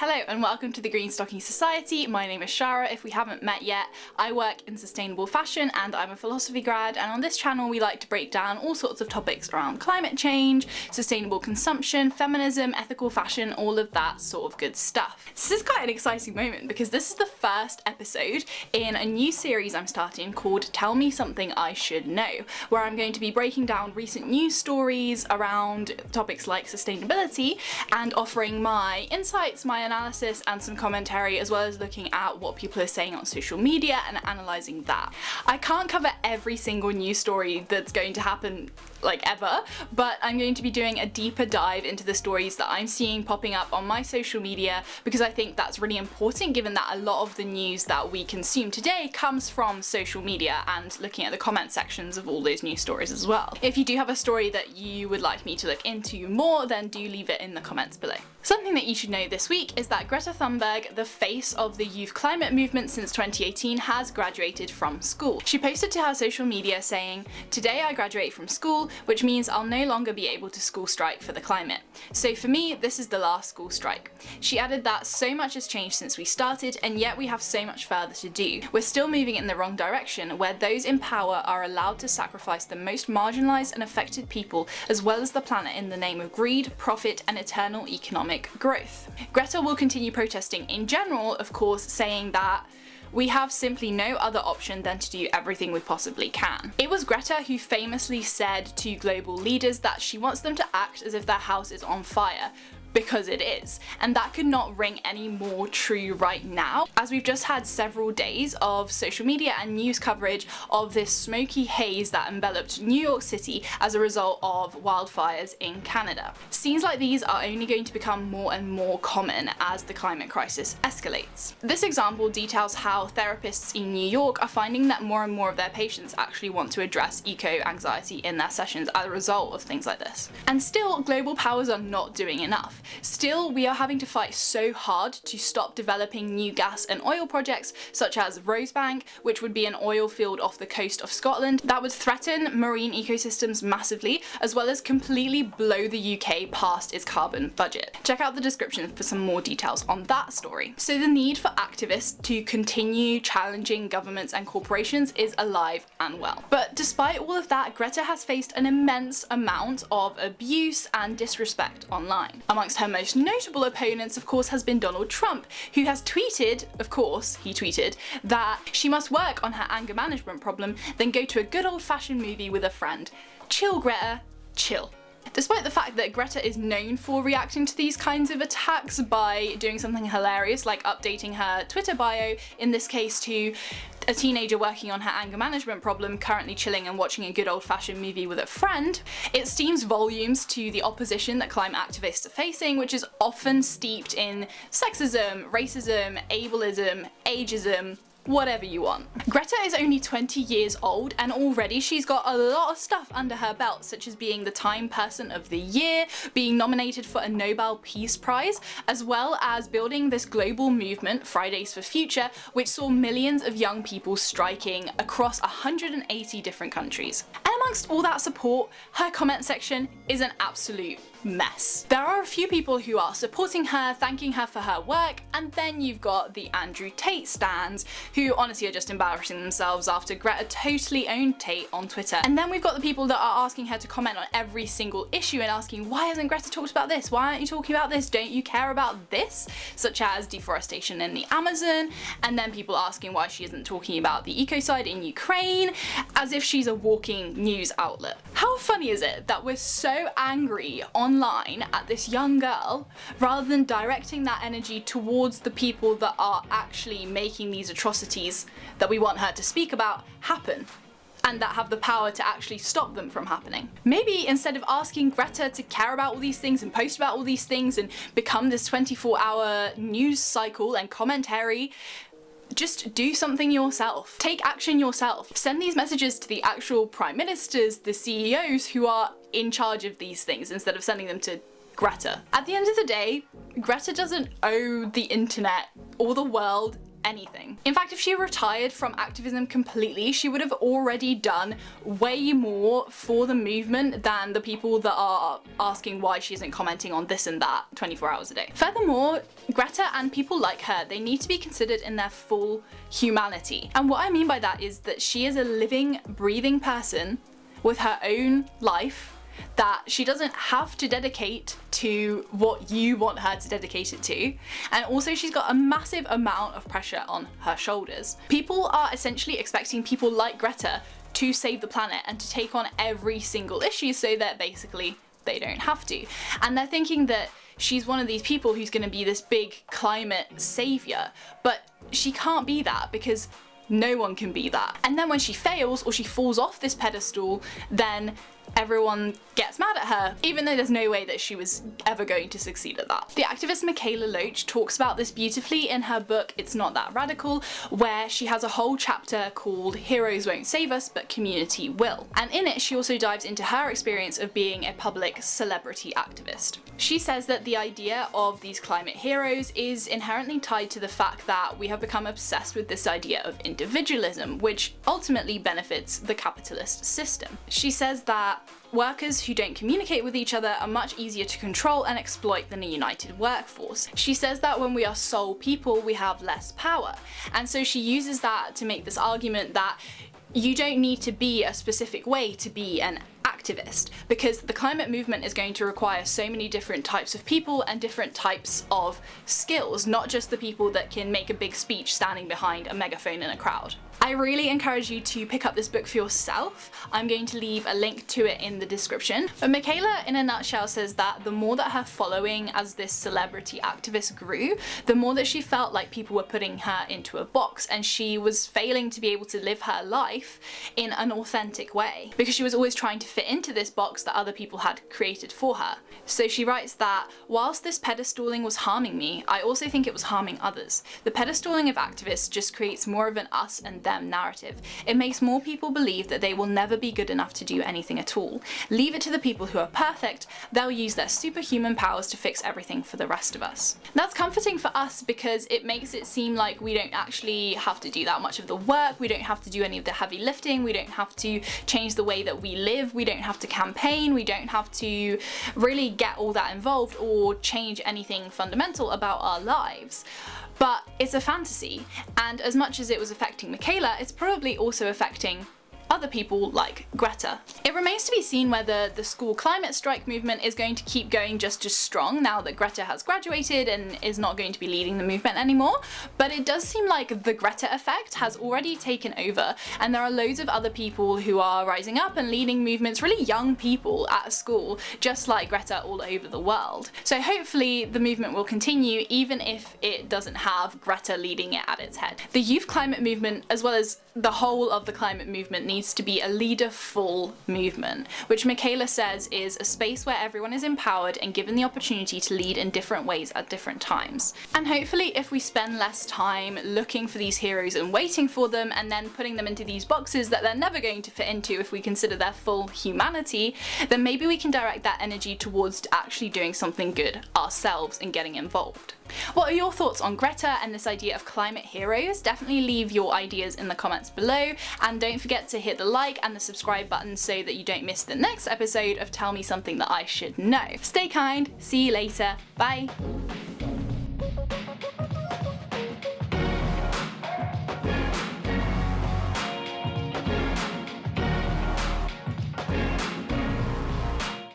Hello and welcome to the Green Stocking Society. My name is Shara. If we haven't met yet, I work in sustainable fashion and I'm a philosophy grad, and on this channel we like to break down all sorts of topics around climate change, sustainable consumption, feminism, ethical fashion, all of that sort of good stuff. This is quite an exciting moment because this is the first episode in a new series I'm starting called Tell Me Something I Should Know, where I'm going to be breaking down recent news stories around topics like sustainability and offering my insights, my analysis and some commentary, as well as looking at what people are saying on social media and analysing that. I can't cover every single news story that's going to happen like ever, but I'm going to be doing a deeper dive into the stories that I'm seeing popping up on my social media, because I think that's really important given that a lot of the news that we consume today comes from social media and looking at the comment sections of all those news stories as well. If you do have a story that you would like me to look into more, then do leave it in the comments below. Something that you should know this week is that Greta Thunberg, the face of the youth climate movement since 2018, has graduated from school. She posted to her social media saying, "Today I graduate from school, which means I'll no longer be able to school strike for the climate. So for me, this is the last school strike." She added that so much has changed since we started, and yet we have so much further to do. We're still moving in the wrong direction, where those in power are allowed to sacrifice the most marginalised and affected people, as well as the planet, in the name of greed, profit and eternal economic growth. Greta will continue protesting in general, of course, saying that we have simply no other option than to do everything we possibly can. It was Greta who famously said to global leaders that she wants them to act as if their house is on fire, because it is, and that could not ring any more true right now, as we've just had several days of social media and news coverage of this smoky haze that enveloped New York City as a result of wildfires in Canada. Scenes like these are only going to become more and more common as the climate crisis escalates. This example details how therapists in New York are finding that more and more of their patients actually want to address eco-anxiety in their sessions as a result of things like this. And still, global powers are not doing enough. Still, we are having to fight so hard to stop developing new gas and oil projects such as Rosebank, which would be an oil field off the coast of Scotland that would threaten marine ecosystems massively, as well as completely blow the UK past its carbon budget. Check out the description for some more details on that story. So the need for activists to continue challenging governments and corporations is alive and well. But despite all of that, Greta has faced an immense amount of abuse and disrespect online. Amongst her most notable opponents, of course, has been Donald Trump, who has tweeted, of course, he tweeted, that she must work on her anger management problem, then go to a good old-fashioned movie with a friend. Chill, Greta, chill. Despite the fact that Greta is known for reacting to these kinds of attacks by doing something hilarious like updating her Twitter bio, in this case to a teenager working on her anger management problem, currently chilling and watching a good old-fashioned movie with a friend, it steams volumes to the opposition that climate activists are facing, which is often steeped in sexism, racism, ableism, ageism, whatever you want. Greta is only 20 years old and already she's got a lot of stuff under her belt, such as being the Time Person of the Year, being nominated for a Nobel Peace Prize, as well as building this global movement, Fridays for Future, which saw millions of young people striking across 180 different countries. And amongst all that support, her comment section is an absolute mess. There are a few people who are supporting her, thanking her for her work, and then you've got the Andrew Tate stans, who honestly are just embarrassing themselves after Greta totally owned Tate on Twitter. And then we've got the people that are asking her to comment on every single issue and asking, why hasn't Greta talked about this? Why aren't you talking about this? Don't you care about this? Such as deforestation in the Amazon, and then people asking why she isn't talking about the ecocide in Ukraine, as if she's a walking news outlet. How funny is it that we're so angry online at this young girl, rather than directing that energy towards the people that are actually making these atrocities that we want her to speak about happen, and that have the power to actually stop them from happening? Maybe instead of asking Greta to care about all these things and post about all these things and become this 24-hour news cycle and commentary, just do something yourself. Take action yourself. Send these messages to the actual prime ministers, the CEOs who are in charge of these things, instead of sending them to Greta. At the end of the day, Greta doesn't owe the internet or the world anything. In fact, if she retired from activism completely, she would have already done way more for the movement than the people that are asking why she isn't commenting on this and that 24 hours a day. Furthermore, Greta and people like her, they need to be considered in their full humanity. And what I mean by that is that she is a living, breathing person with her own life that she doesn't have to dedicate to what you want her to dedicate it to. And also she's got a massive amount of pressure on her shoulders. People are essentially expecting people like Greta to save the planet and to take on every single issue so that basically they don't have to. And they're thinking that she's one of these people who's going to be this big climate savior, but she can't be that because no one can be that. And then when she fails or she falls off this pedestal, then everyone gets mad at her, even though there's no way that she was ever going to succeed at that. The activist Michaela Loach talks about this beautifully in her book It's Not That Radical, where she has a whole chapter called Heroes Won't Save Us, but Community Will. And in it, she also dives into her experience of being a public celebrity activist. She says that the idea of these climate heroes is inherently tied to the fact that we have become obsessed with this idea of individualism, which ultimately benefits the capitalist system. She says that workers who don't communicate with each other are much easier to control and exploit than a united workforce. She says that when we are sole people, we have less power. And so she uses that to make this argument that you don't need to be a specific way to be an activist, because the climate movement is going to require so many different types of people and different types of skills, not just the people that can make a big speech standing behind a megaphone in a crowd. I really encourage you to pick up this book for yourself. I'm going to leave a link to it in the description. But Michaela, in a nutshell, says that the more that her following as this celebrity activist grew, the more that she felt like people were putting her into a box and she was failing to be able to live her life in an authentic way, because she was always trying to fit into this box that other people had created for her. So she writes that, whilst this pedestaling was harming me, I also think it was harming others. The pedestaling of activists just creates more of an us and them narrative. It makes more people believe that they will never be good enough to do anything at all. Leave it to the people who are perfect, they'll use their superhuman powers to fix everything for the rest of us. That's comforting for us because it makes it seem like we don't actually have to do that much of the work, we don't have to do any of the heavy lifting, we don't have to change the way that we live, we don't have to campaign, we don't have to really get all that involved or change anything fundamental about our lives. But it's a fantasy, and as much as it was affecting Michaela, it's probably also affecting other people like Greta. It remains to be seen whether the school climate strike movement is going to keep going just as strong now that Greta has graduated and is not going to be leading the movement anymore, but it does seem like the Greta effect has already taken over, and there are loads of other people who are rising up and leading movements, really young people at school, just like Greta all over the world. So hopefully the movement will continue even if it doesn't have Greta leading it at its head. The youth climate movement, as well as the whole of the climate movement, needs to be a leader-full movement, which Michaela says is a space where everyone is empowered and given the opportunity to lead in different ways at different times. And hopefully if we spend less time looking for these heroes and waiting for them and then putting them into these boxes that they're never going to fit into if we consider their full humanity, then maybe we can direct that energy towards actually doing something good ourselves and getting involved. What are your thoughts on Greta and this idea of climate heroes? Definitely leave your ideas in the comments below, and don't forget to hit the like and the subscribe button so that you don't miss the next episode of Tell Me Something That I Should Know. Stay kind, see you later, bye!